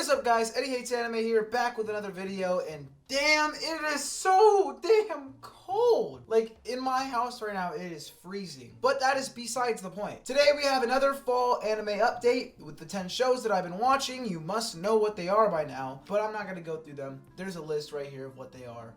What is up, guys? Eddie Hates Anime here, back with another video, and damn, it is so damn cold. Like, in my house right now, it is freezing. But that is besides the point. Today, we have another fall anime update with the 10 shows that I've been watching. You must know what they are by now, but I'm not going to go through them. There's a list right here of what they are.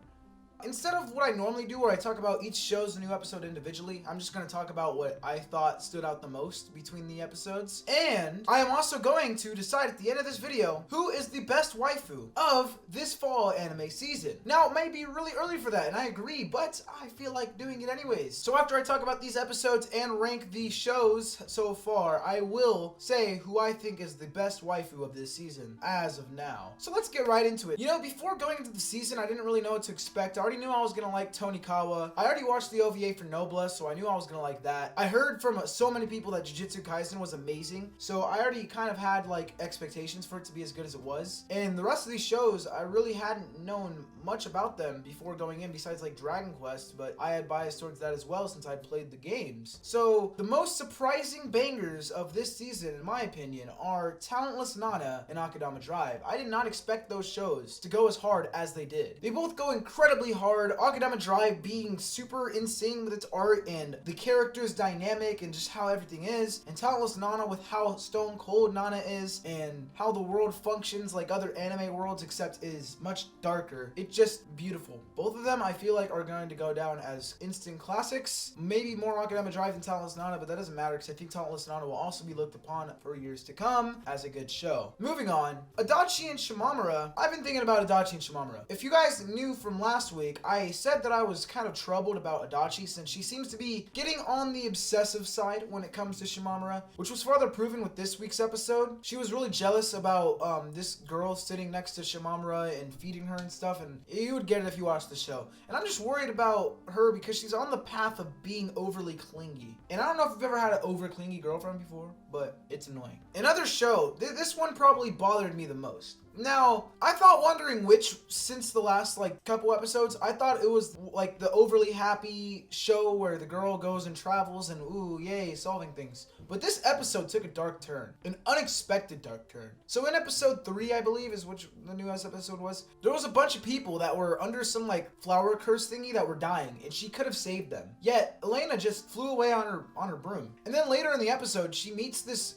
Instead of what I normally do, where I talk about each show's new episode individually, I'm just going to talk about what I thought stood out the most between the episodes. And I am also going to decide at the end of this video who is the best waifu of this fall anime season. Now, it may be really early for that, and I agree, but I feel like doing it anyways. So after I talk about these episodes and rank the shows so far, I will say who I think is the best waifu of this season as of now. So let's get right into it. You know, before going into the season, I didn't really know what to expect. I already knew I was gonna like Tonikawa. I already watched the OVA for Noblesse, so I knew I was gonna like that. I heard from so many people that Jujutsu Kaisen was amazing, so I already kind of had like expectations for it to be as good as it was. And the rest of these shows, I really hadn't known much about them before going in, besides like Dragon Quest, but I had bias towards that as well since I'd played the games. So the most surprising bangers of this season, in my opinion, are Talentless Nana and Akadama Drive. I did not expect those shows to go as hard as they did. They both go incredibly hard. Akadama Drive being super insane with its art and the characters' dynamic and just how everything is, and Talentless Nana with how stone cold Nana is and how the world functions like other anime worlds, except is much darker. It's just beautiful. Both of them I feel like are going to go down as instant classics. Maybe more Akadama Drive than Talentless Nana, but that doesn't matter because I think Talentless Nana will also be looked upon for years to come as a good show. Moving on, Adachi and Shimamura. I've been thinking about Adachi and Shimamura. If you guys knew from last week, I said that I was kind of troubled about Adachi since she seems to be getting on the obsessive side when it comes to Shimamura, which was further proven with this week's episode. She was really jealous about this girl sitting next to Shimamura and feeding her and stuff, and you would get it if you watched the show. And I'm just worried about her because she's on the path of being overly clingy. And I don't know if you've ever had an over clingy girlfriend before, but it's annoying. Another show, this one probably bothered me the most. Now, I thought wondering which, since the last like couple episodes, I thought it was like the overly happy show where the girl goes and travels and ooh, yay, solving things. But this episode took a dark turn, an unexpected dark turn. So in episode 3, I believe, is which the newest episode was, there was a bunch of people that were under some like flower curse thingy that were dying, and she could have saved them. Yet Elena just flew away on her broom. And then later in the episode, she meets this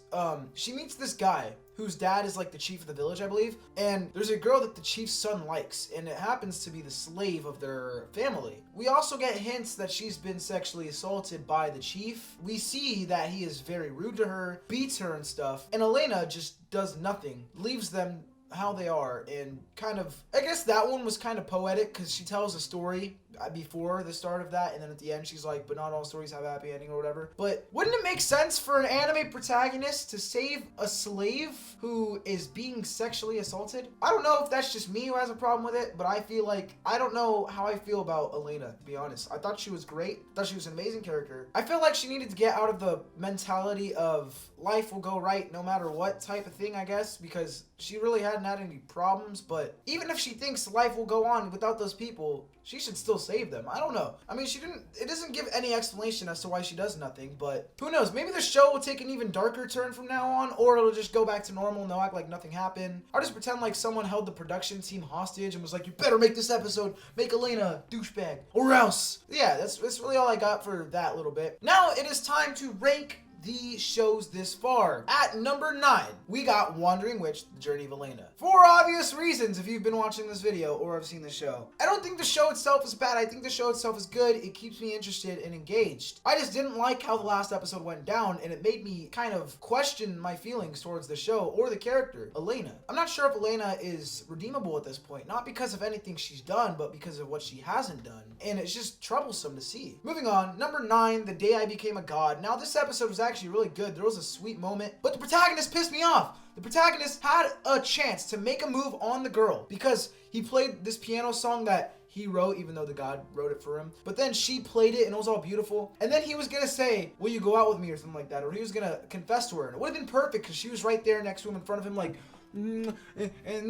guy whose dad is like the chief of the village, I believe. And there's a girl that the chief's son likes, and it happens to be the slave of their family. We also get hints that she's been sexually assaulted by the chief. We see that he is very rude to her, beats her and stuff, and Elena just does nothing, leaves them how they are, and kind of, I guess that one was kind of poetic because she tells a story before the start of that, and then at the end she's like, but not all stories have a happy ending or whatever. But wouldn't it make sense for an anime protagonist to save a slave who is being sexually assaulted? I don't know if that's just me who has a problem with it, but I feel like, I don't know how I feel about Elena, to be honest. I thought she was great. I thought she was an amazing character. I feel like she needed to get out of the mentality of life will go right no matter what type of thing, I guess, because she really hadn't had any problems. But even if she thinks life will go on without those people, she should still save them. I don't know. I mean, it doesn't give any explanation as to why she does nothing, but who knows? Maybe the show will take an even darker turn from now on, or it'll just go back to normal and they'll act like nothing happened. I'll just pretend like someone held the production team hostage and was like, you better make this episode, make Elena a douchebag, or else. Yeah, that's really all I got for that little bit. Now it is time to rank the shows this far. At number 9, we got Wandering Witch, The Journey of Elena. For obvious reasons, if you've been watching this video or have seen the show. I don't think the show itself is bad. I think the show itself is good. It keeps me interested and engaged. I just didn't like how the last episode went down, and it made me kind of question my feelings towards the show or the character, Elena. I'm not sure if Elena is redeemable at this point, not because of anything she's done, but because of what she hasn't done. And it's just troublesome to see. Moving on, number 9, The Day I Became a God. Now, this episode was actually really good. There was a sweet moment, but the protagonist pissed me off. The protagonist had a chance to make a move on the girl because he played this piano song that he wrote, even though the god wrote it for him. But then she played it and it was all beautiful. And then he was gonna say, will you go out with me or something like that? Or he was gonna confess to her. And it would have been perfect because she was right there next to him in front of him like, and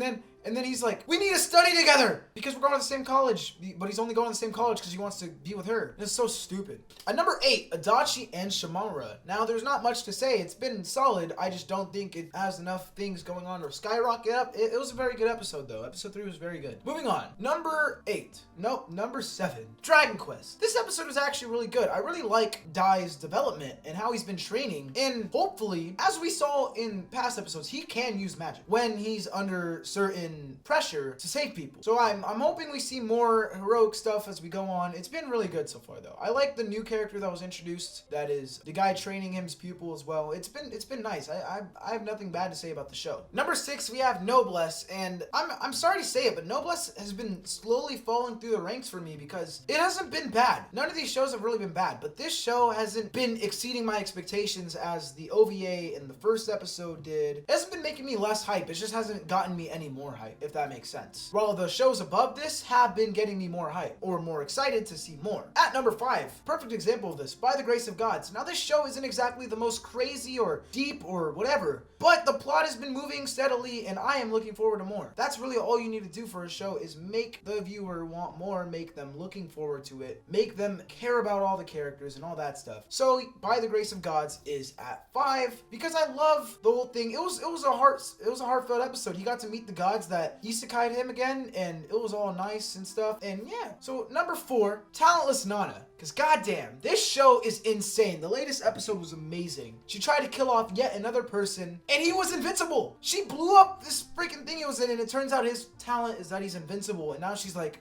then And then he's like, we need to study together because we're going to the same college. But he's only going to the same college because he wants to be with her. It's so stupid. At number 8, Adachi and Shimamura. Now, there's not much to say. It's been solid. I just don't think it has enough things going on to skyrocket up. It was a very good episode, though. Episode 3 was very good. Moving on. Number 8. Nope, number 7. Dragon Quest. This episode was actually really good. I really like Dai's development and how he's been training. And hopefully, as we saw in past episodes, he can use magic when he's under certain pressure to save people. So I'm hoping we see more heroic stuff as we go on. It's been really good so far, though. I like the new character that was introduced. That is the guy training him's pupil as well. It's been nice. I have nothing bad to say about the show. Number 6, we have Noblesse, and I'm sorry to say it, but Noblesse has been slowly falling through the ranks for me because it hasn't been bad. None of these shows have really been bad, but this show hasn't been exceeding my expectations as the OVA in the first episode did. It hasn't been making me less hype. It just hasn't gotten me any more hype, if that makes sense. While the shows above this have been getting me more hype or more excited to see more. At number 5, perfect example of this, By the Grace of Gods. Now this show isn't exactly the most crazy or deep or whatever, but the plot has been moving steadily and I am looking forward to more. That's really all you need to do for a show is make the viewer want more, make them looking forward to it, make them care about all the characters and all that stuff. So By the Grace of Gods is at 5 because I love the whole thing. It was a heartfelt episode. He got to meet the gods that isekai'd him again and it was all nice and stuff. And yeah, so number 4, Talentless Nana. Because goddamn, this show is insane. The latest episode was amazing. She tried to kill off yet another person and he was invincible. She blew up this freaking thing he was in and it turns out his talent is that he's invincible. And now she's like,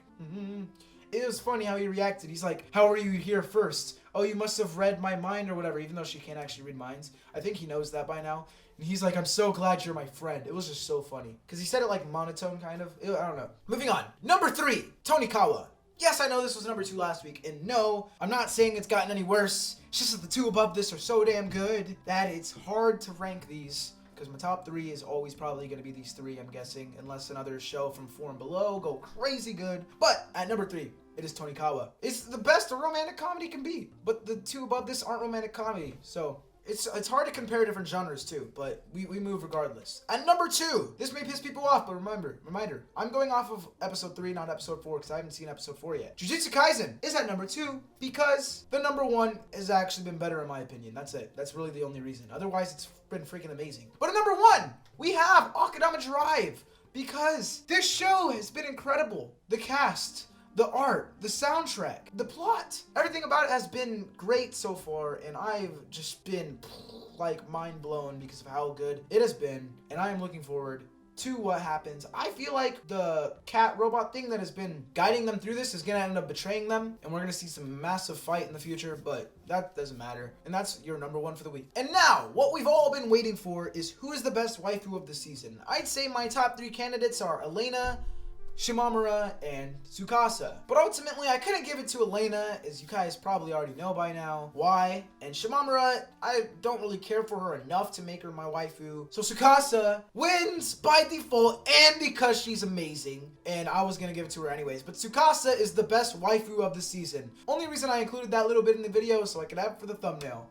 It was funny how he reacted. He's like, how are you here first? Oh, you must have read my mind or whatever, even though she can't actually read minds. I think he knows that by now. And he's like, I'm so glad you're my friend. It was just so funny. Because he said it like monotone, kind of. I don't know. Moving on. Number 3, Tonikawa. Yes, I know this was number 2 last week. And no, I'm not saying it's gotten any worse. It's just that the 2 above this are so damn good that it's hard to rank these. Because my top 3 is always probably going to be these 3, I'm guessing. Unless another show from 4 and below go crazy good. But at number 3, it is Tonikawa. It's the best a romantic comedy can be. But the 2 above this aren't romantic comedy. So it's hard to compare different genres too, but we move regardless. At number 2, this may piss people off, but reminder, I'm going off of episode 3, not episode 4, because I haven't seen episode 4 yet. Jujutsu Kaisen is at number 2 because the number 1 has actually been better in my opinion. That's it. That's really the only reason. Otherwise, it's been freaking amazing. But at number 1, we have Akudama Drive because this show has been incredible. The cast, the art, the soundtrack, the plot, everything about it has been great so far, and I've just been like mind blown because of how good it has been, and I am looking forward to what happens. I feel like the cat robot thing that has been guiding them through this is gonna end up betraying them, and we're gonna see some massive fight in the future, but that doesn't matter. And that's your number 1 for the week. And now, what we've all been waiting for is who is the best waifu of the season. I'd say my top 3 candidates are Elena, Shimamura, and Tsukasa. But ultimately, I couldn't give it to Elena, as you guys probably already know by now why. And Shimamura, I don't really care for her enough to make her my waifu. So Tsukasa wins by default and because she's amazing. And I was gonna give it to her anyways. But Tsukasa is the best waifu of the season. Only reason I included that little bit in the video so I could have it for the thumbnail.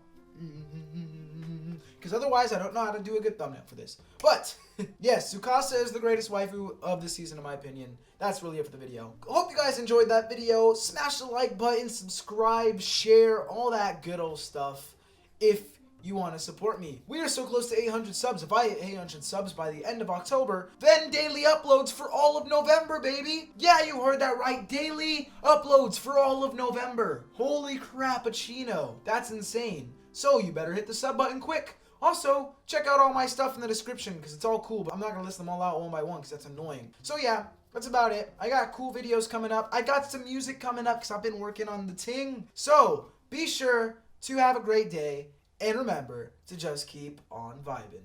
Because otherwise, I don't know how to do a good thumbnail for this. But, yes, Tsukasa is the greatest waifu of the season, in my opinion. That's really it for the video. Hope you guys enjoyed that video. Smash the like button, subscribe, share, all that good old stuff if you want to support me. We are so close to 800 subs. If I hit 800 subs by the end of October, then daily uploads for all of November, baby. Yeah, you heard that right. Daily uploads for all of November. Holy crappuccino. That's insane. So you better hit the sub button quick. Also, check out all my stuff in the description because it's all cool, but I'm not going to list them all out one by one because that's annoying. So yeah, that's about it. I got cool videos coming up. I got some music coming up because I've been working on the ting. So be sure to have a great day and remember to just keep on vibing.